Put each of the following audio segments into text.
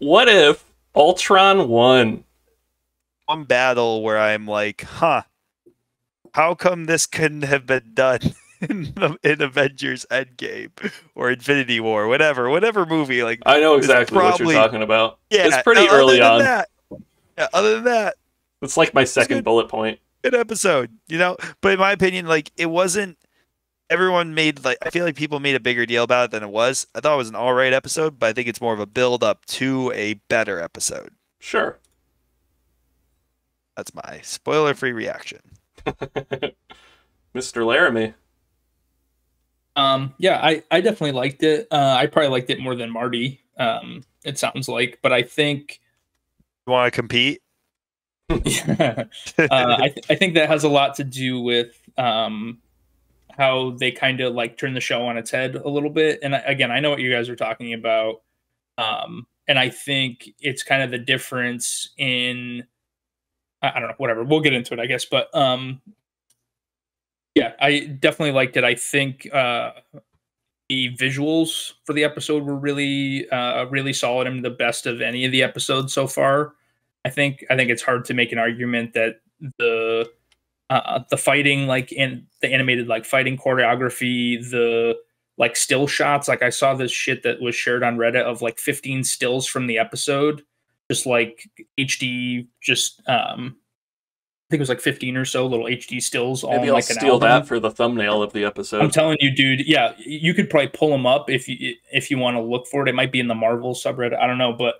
what if Ultron won? One battle where I'm like, how come this couldn't have been done in Avengers Endgame or Infinity War, whatever movie? Like, I know exactly what you're talking about. Yeah, it's pretty early on. Other than that, it's like my second bullet point. Good episode, But in my opinion, like, it wasn't. Everyone made, like, I feel like people made a bigger deal about it than it was. I thought it was an all right episode, but I think it's more of a build up to a better episode. Sure. That's my spoiler-free reaction. Mr. Laramie. Yeah, I definitely liked it. I probably liked it more than Marty. It sounds like, but I think you want to compete. Yeah, I think that has a lot to do with how they kind of like turn the show on its head a little bit. And again, I know what you guys are talking about, and I think it's kind of the difference in. I don't know, whatever. We'll get into it, I guess. But yeah, I definitely liked it. I think the visuals for the episode were really, really solid and the best of any of the episodes so far. I think it's hard to make an argument that the fighting, like in the animated like fighting choreography, the like still shots. Like I saw this shit that was shared on Reddit of like 15 stills from the episode. Just like HD, just I think it was like 15 or so little HD stills. Maybe I'll like steal that for the thumbnail of the episode. I'm telling you, dude. Yeah, you could probably pull them up if you want to look for it. It might be in the Marvel subreddit. I don't know, but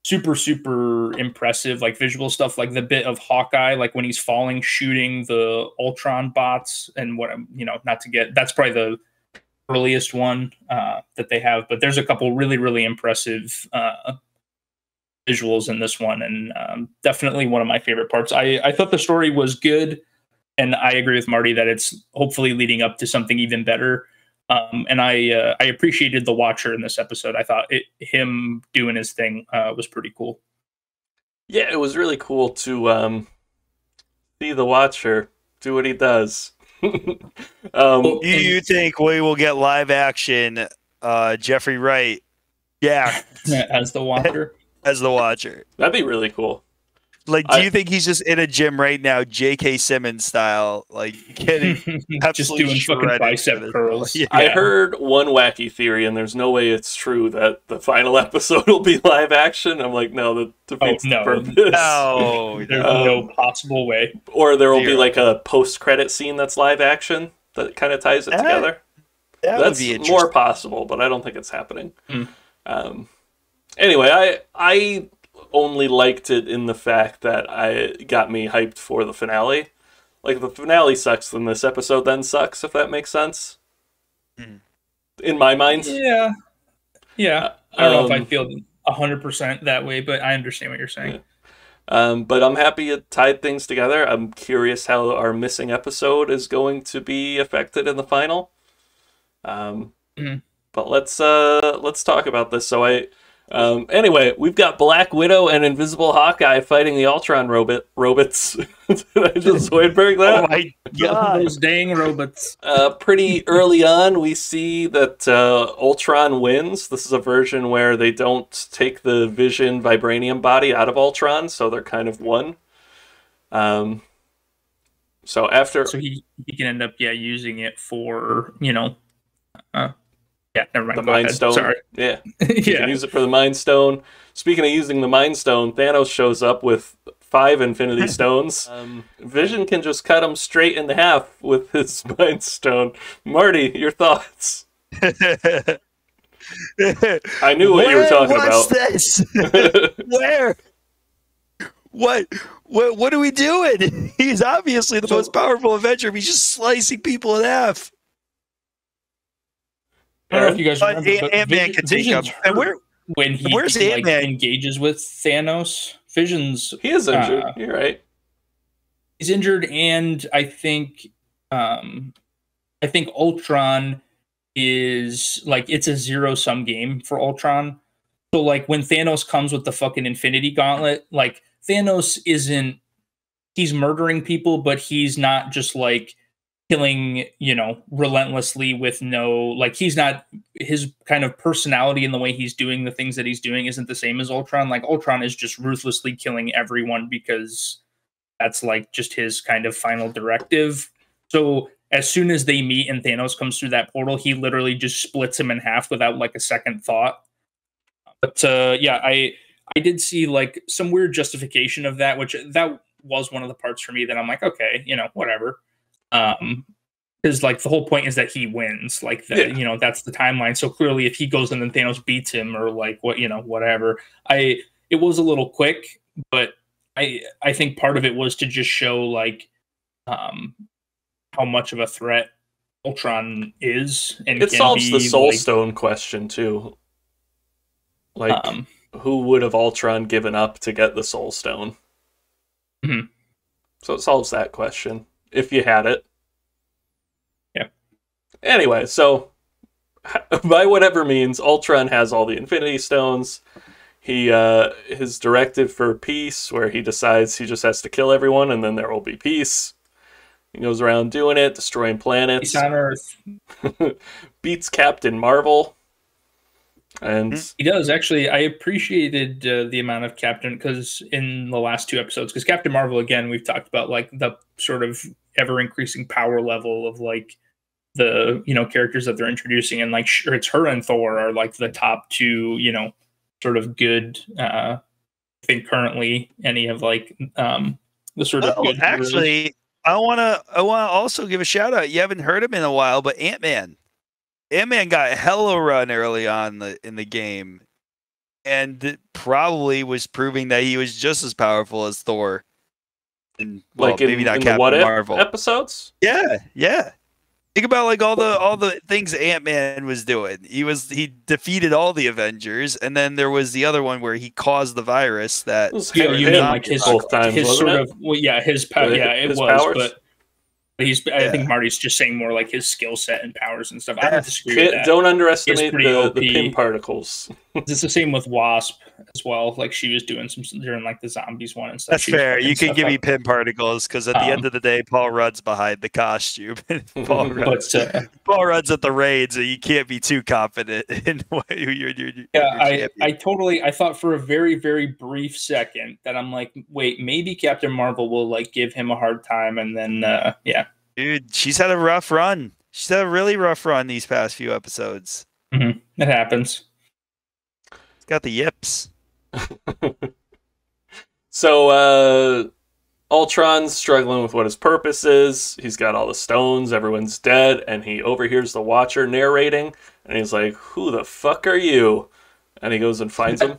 super impressive, like visual stuff, like the bit of Hawkeye, like when he's falling, shooting the Ultron bots, and what not to get. That's probably the earliest one that they have, but there's a couple really impressive. Visuals in this one, and definitely one of my favorite parts. I thought the story was good, and I agree with Marty that it's hopefully leading up to something even better. And I appreciated the Watcher in this episode. I thought him doing his thing was pretty cool. Yeah, it was really cool to see the Watcher do what he does. You think we will get live action Jeffrey Wright? Yeah, as the Watcher. As the Watcher. That'd be really cool. Like, do you think he's just in a gym right now, J.K. Simmons style, like getting just doing fucking bicep curls? Yeah. I heard one wacky theory, and there's no way it's true, that the final episode will be live action. I'm like, no, that defeats the purpose. No, there's no possible way. Or there will be like a post-credit scene that's live action that kind of ties it together. That's more possible, but I don't think it's happening. Anyway, I only liked it in the fact that it got me hyped for the finale. Like, the finale sucks, then this episode then sucks, if that makes sense. In my mind. Yeah. I don't know if I feel 100% that way, but I understand what you're saying. Yeah. But I'm happy it tied things together. I'm curious how our missing episode is going to be affected in the final. But let's talk about this. So anyway, we've got Black Widow and Invisible Hawkeye fighting the Ultron robots. Did I just Zoidberg that? Oh my god, those dang robots! Pretty early on, we see that Ultron wins. This is a version where they don't take the Vision vibranium body out of Ultron, so they're kind of one. So he can end up using it for yeah, never mind. The Mind Stone. Sorry. Yeah. You can use it for the Mind Stone. Speaking of using the Mind Stone, Thanos shows up with 5 Infinity Stones. Vision can just cut him straight in half with his Mind Stone. Marty, your thoughts? I knew what you were talking about. What's this? Where? What are we doing? He's obviously the most powerful Avenger. He's just slicing people in half. I don't know if you guys remember, but Ant-Man can take him. And when he engages with Thanos, Vision's he is injured. You're right. He's injured, and I think Ultron is like, it's a zero-sum game for Ultron. So like when Thanos comes with the fucking Infinity Gauntlet, like Thanos he's murdering people, but he's not just like killing, relentlessly with no, like, he's not, his kind of personality and the way he's doing the things that he's doing isn't the same as Ultron. Like, Ultron is just ruthlessly killing everyone because that's like just his kind of final directive. So as soon as they meet and Thanos comes through that portal, he literally just splits him in half without like a second thought. But yeah, I did see like some weird justification of that, which that was one of the parts for me that I'm like, okay, whatever. Because like the whole point is that he wins, like that, that's the timeline. So clearly, if he goes in and Thanos beats him, or like whatever. It was a little quick, but I think part of it was to just show like how much of a threat Ultron is, and it solves the Soul Stone question too. Like, who would have Ultron given up to get the Soul Stone? Mm-hmm. So it solves that question if you had it. Yeah. Anyway, so by whatever means, Ultron has all the Infinity Stones. He his directive for peace, where he decides he just has to kill everyone, and then there will be peace. He goes around doing it, destroying planets. Peace on Earth. Beats Captain Marvel. And he does, actually. I appreciated the amount of Captain, because in the last 2 episodes, because Captain Marvel, again, we've talked about like the sort of ever increasing power level of like the characters that they're introducing, and like sure, it's her and Thor are like the top 2 sort of good. I think currently any of like the sort of good actually heroes. I wanna also give a shout out. You haven't heard him in a while, but Ant-Man got hella run early on in the game, and it probably was proving that he was just as powerful as Thor. And like maybe not in Captain the What Marvel If episodes. Yeah. Think about like all the things Ant-Man was doing. He defeated all the Avengers, and then there was the other one where he caused the virus that you mean like his both times, his sort of his power. Yeah, it his was, powers? but I think Marty's just saying more like his skill set and powers and stuff. I don't disagree with that. Don't underestimate the OP. pin particles. It's the same with Wasp as well. Like she was doing some during like the zombies one and stuff. That's fair. You can give me pin particles because at the end of the day, Paul Rudd's behind the costume. Paul Rudd's at the raid, so you can't be too confident in what you're I thought for a very, very brief second that I'm like, wait, maybe Captain Marvel will like give him a hard time, and then Dude, she's had a rough run. She's had a really rough run these past few episodes. Mm-hmm. It happens. It's got the yips. So, Ultron's struggling with what his purpose is. He's got all the stones, everyone's dead, and he overhears the Watcher narrating, and he's like, who the fuck are you? And he goes and finds him.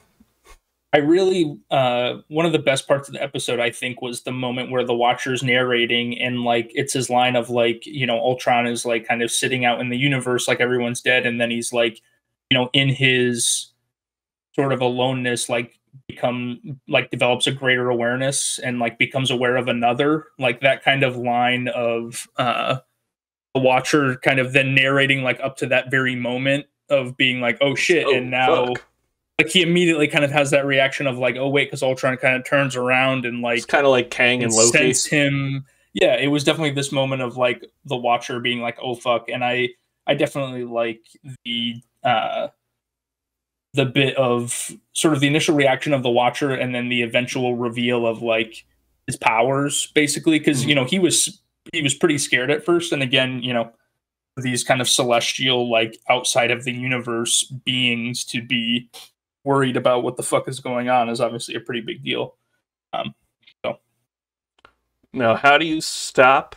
I really, one of the best parts of the episode, I think, was the moment where the Watcher's narrating, and like it's his line of like, Ultron is like kind of sitting out in the universe like everyone's dead, and then he's like, in his sort of aloneness, like develops a greater awareness and like becomes aware of another, like that kind of line of the Watcher kind of then narrating like up to that very moment of being like, oh shit, and now fuck. Like he immediately kind of has that reaction of like, oh wait, because Ultron kind of turns around and like it's kind of like Kang and Loki. Him. Yeah, it was definitely this moment of like the Watcher being like, oh fuck, and I definitely like the bit of sort of the initial reaction of the Watcher and then the eventual reveal of like his powers, basically, because he was pretty scared at first, and again, these kind of celestial, like outside of the universe beings to be worried about what the fuck is going on is obviously a pretty big deal. Now, how do you stop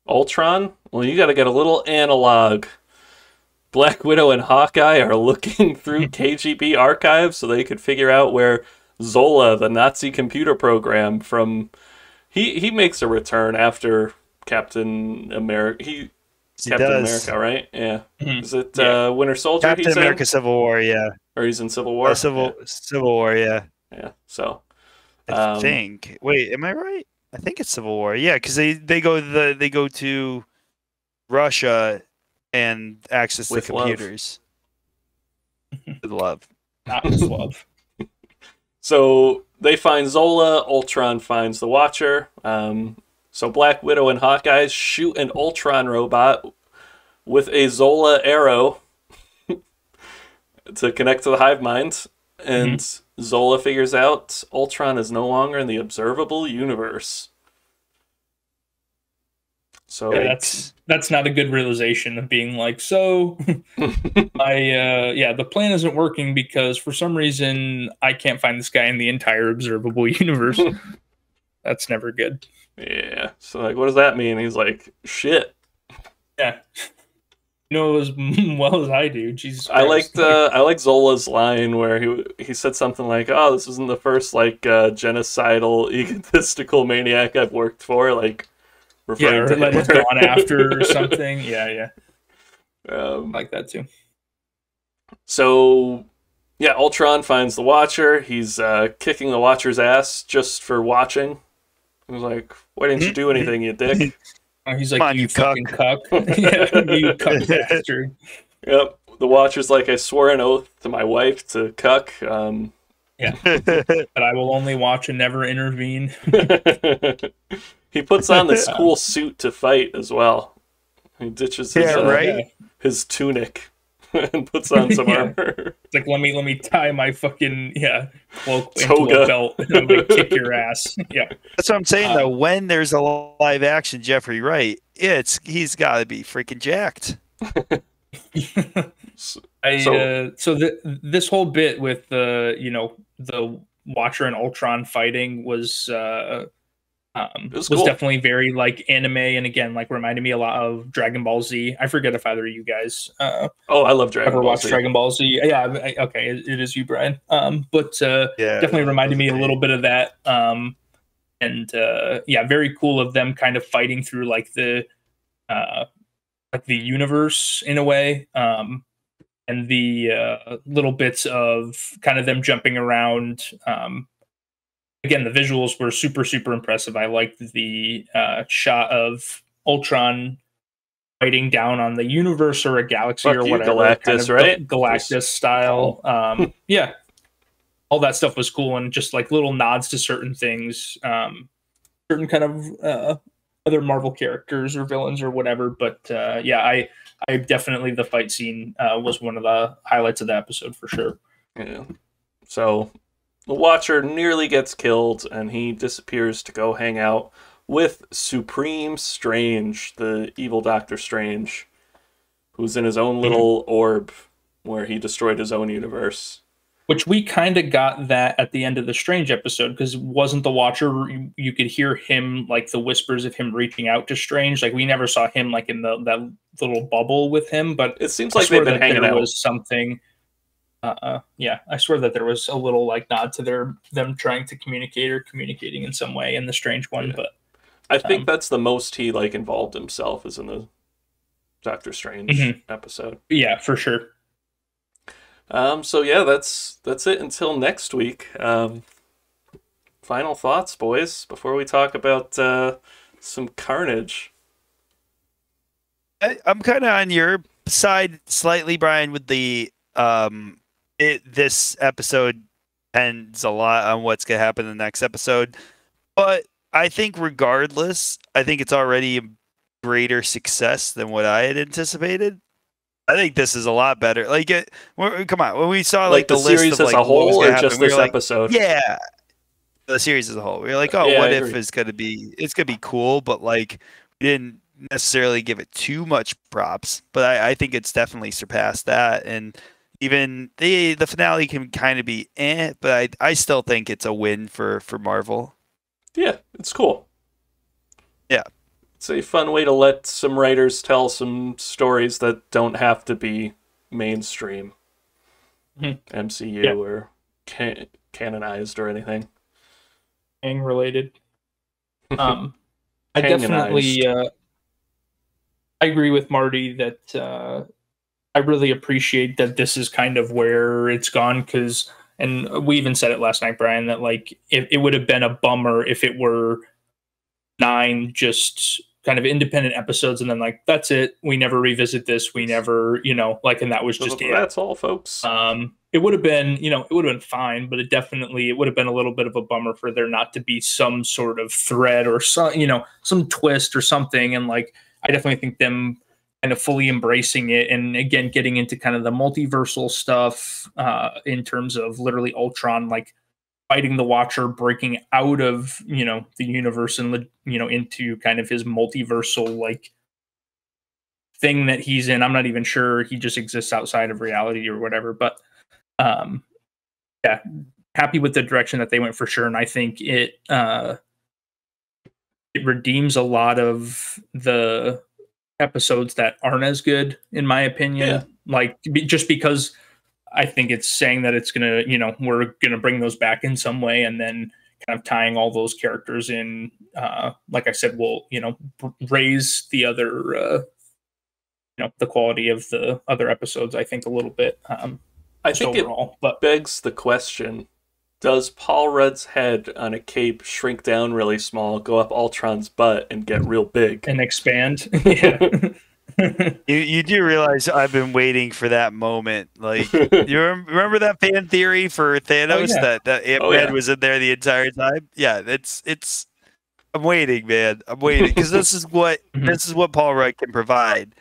Ultron? Well, you got to get a little analog. Black Widow and Hawkeye are looking through KGB archives so they could figure out where Zola, the Nazi computer program from... He makes a return after Captain America. Captain America, right? Yeah. Mm-hmm. Is it Winter Soldier? Captain America Civil War, yeah. Or he's in Civil War? Civil War, yeah. Yeah, so... I think... Wait, am I right? I think it's Civil War, yeah, because they go to Russia and access the computers. With love. Not with love. So they find Zola, Ultron finds the Watcher. So Black Widow and Hawkeye shoot an Ultron robot with a Zola arrow to connect to the hive mind, and Zola figures out Ultron is no longer in the observable universe. So that's not a good realization of being like, so the plan isn't working because for some reason I can't find this guy in the entire observable universe. That's never good. Yeah. So like, what does that mean? He's like, shit. Yeah. You know as well as I do. Jesus Christ. I like Zola's line where he said something like, "Oh, this isn't the first like genocidal, egotistical maniac I've worked for." Like referring to let it gone after or something. Yeah. Like that too. So, yeah, Ultron finds the Watcher. He's kicking the Watcher's ass just for watching. He was like, "Why didn't you do anything, you dick?" He's like, you fucking cuck. Yeah, you cuck bastard. Yep. The Watcher's like, I swore an oath to my wife to cuck. Yeah. But I will only watch and never intervene. He puts on this cool suit to fight as well. He ditches his tunic and puts on some armor. It's like, let me tie my fucking cloak into a belt and I'm gonna kick your ass. Yeah. That's what I'm saying though. When there's a live action Jeffrey Wright, he's gotta be freaking jacked. This whole bit with the Watcher and Ultron fighting was cool. Definitely very like anime, and again like reminded me a lot of Dragon Ball Z. I forget if either of you guys I love Dragon Ball watched Z. Dragon Ball Z. Yeah, okay, it is you, Brian. But definitely reminded me a little bit of that. Very cool of them kind of fighting through like the universe in a way. And the little bits of kind of them jumping around. Again, the visuals were super, super impressive. I liked the shot of Ultron fighting down on the universe or a galaxy or whatever. Galactus, kind of right? Galactus style. Yeah. All that stuff was cool, and just like little nods to certain things, certain kind of other Marvel characters or villains or whatever. But I definitely, the fight scene was one of the highlights of the episode for sure. Yeah. So the Watcher nearly gets killed, and he disappears to go hang out with Supreme Strange, the evil Doctor Strange, who's in his own little orb where he destroyed his own universe. Which we kind of got that at the end of the Strange episode, because wasn't the Watcher, you could hear him, like the whispers of him reaching out to Strange. Like we never saw him like in that little bubble with him, but it seems like they've been hanging out. There was something. I swear that there was a little like nod to them trying to communicate or communicating in some way in the Strange one. Yeah. But I think that's the most he like involved himself is in the Doctor Strange episode. Yeah, for sure. So yeah, that's it until next week. Final thoughts, boys, before we talk about some carnage. I'm kind of on your side slightly, Brian, with the this episode depends a lot on what's going to happen in the next episode. But I think regardless, I think it's already a greater success than what I had anticipated. I think this is a lot better. Like, come on, when we saw like the series list of, as like, a whole, or just this like, episode? Yeah, the series as a whole. We were like, oh, what if it's gonna be cool, but like we didn't necessarily give it too much props. But I think it's definitely surpassed that, and even the finale can kind of be but I still think it's a win for Marvel. Yeah, it's cool. Yeah. It's a fun way to let some writers tell some stories that don't have to be mainstream MCU or canonized or anything. Hang related. I definitely I agree with Marty that I really appreciate that this is kind of where it's gone, because, and we even said it last night, Brian, that like it would have been a bummer if it were 9 just kind of independent episodes, and then like that's it. We never revisit this. We never, like, and that was just it. That's all, folks. It would have been, it would have been fine, but it would have been a little bit of a bummer for there not to be some sort of thread or some twist or something. And like, I definitely think them kind of fully embracing it, and again getting into kind of the multiversal stuff in terms of literally Ultron like fighting the Watcher, breaking out of the universe and into kind of his multiversal like thing that he's in. I'm not even sure, he just exists outside of reality or whatever, but yeah, happy with the direction that they went for sure, and I think it redeems a lot of the episodes that aren't as good, in my opinion. Yeah. Like, just because I think it's saying that it's gonna, we're gonna bring those back in some way, and then kind of tying all those characters in. Like I said, will raise the other, the quality of the other episodes, I think, a little bit. I think overall, it begs the question: does Paul Rudd's head on a cape shrink down really small, go up Ultron's butt, and get real big and expand? Yeah. You do realize I've been waiting for that moment. Like, you remember that fan theory for Thanos that Ant-Man was in there the entire time? Yeah, it's. I'm waiting, man. I'm waiting because this is what Paul Rudd can provide.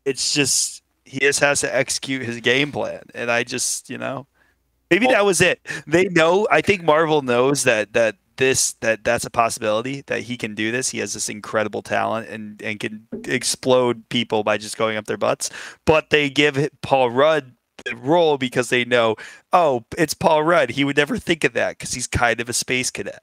It's just he just has to execute his game plan, and I just maybe that was it. They know. I think Marvel knows that's a possibility, that he can do this. He has this incredible talent and can explode people by just going up their butts. But they give Paul Rudd the role because they know, oh, it's Paul Rudd. He would never think of that because he's kind of a space cadet.